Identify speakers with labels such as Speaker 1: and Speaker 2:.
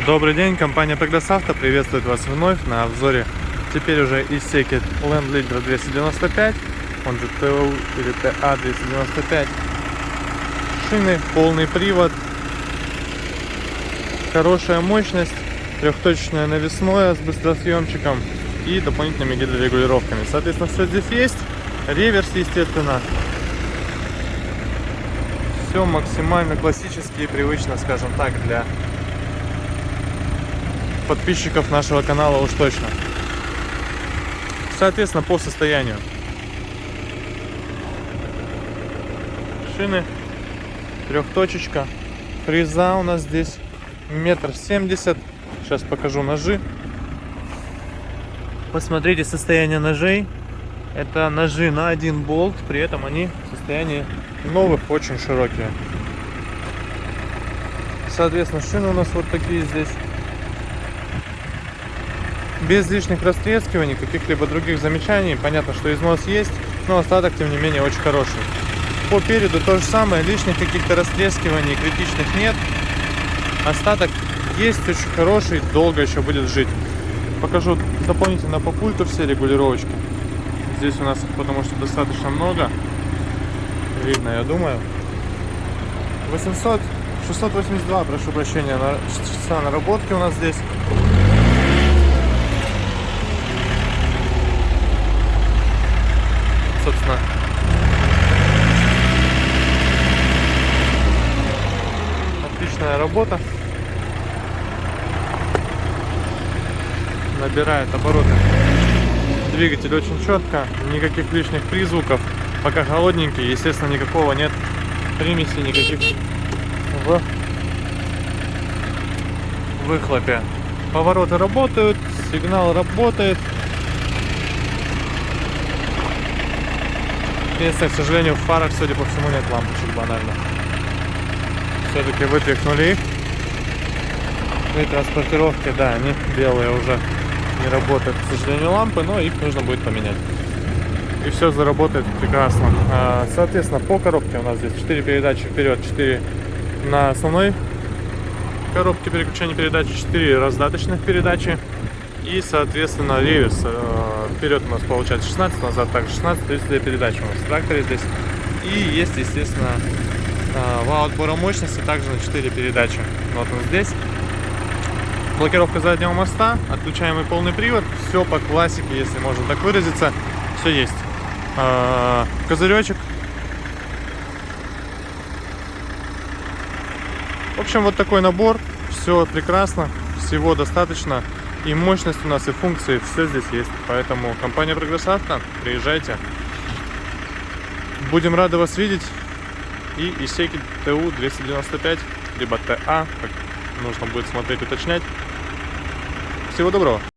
Speaker 1: Добрый день, компания Progress Auto приветствует вас вновь на обзоре теперь уже Исеки Land Leader 295, он же ТУ или TA 295. Шины, полный привод, хорошая мощность, трехточечное навесное с быстросъемчиком и дополнительными гидрорегулировками. Соответственно, все здесь есть, реверс, естественно. Все максимально классически и привычно, скажем так, для подписчиков нашего канала уж точно. Соответственно, по состоянию. Шины, трехточечка, фреза у нас здесь 1,70 м. Сейчас покажу ножи. Посмотрите состояние ножей. Это ножи на один болт, при этом они в состоянии новых, очень широкие. Соответственно, шины у нас вот такие здесь. Без лишних растрескиваний, каких-либо других замечаний. Понятно, что износ есть, но остаток, тем не менее, очень хороший. По переду то же самое, лишних каких-то растрескиваний критичных нет. Остаток есть, очень хороший, долго еще будет жить. Покажу дополнительно по пульту все регулировочки. Здесь у нас, потому что достаточно много, видно, я думаю. 682, прошу прощения, часа наработки у нас здесь. Собственно, отличная работа, набирает обороты двигатель очень четко, никаких лишних призвуков, пока холодненький, естественно, никакого нет примесей, никаких в выхлопе. Повороты работают, сигнал работает. Единственное, к сожалению, в фарах, судя по всему, нет лампочек, банально. Все-таки вытряхнули их. При транспортировке, да, они белые уже не работают, к сожалению, лампы, но их нужно будет поменять. И все заработает прекрасно. Соответственно, по коробке у нас здесь 4 передачи вперед, 4 на основной коробке переключения передач, 4 раздаточных передачи. И, соответственно, реверс. Вперед у нас получается 16, назад также 16, то есть 2 передачи у нас в тракторе здесь. И есть, естественно, вал отбора мощности также на 4 передачи. Вот он здесь. Блокировка заднего моста, отключаемый полный привод. Все по классике, если можно так выразиться. Все есть. Козыречек. В общем, вот такой набор. Все прекрасно, всего достаточно. И мощность у нас, и функции, все здесь есть. Поэтому компания Progress Auto, приезжайте. Будем рады вас видеть. И Исеки ТУ 295, либо ТА, как нужно будет смотреть, уточнять. Всего доброго.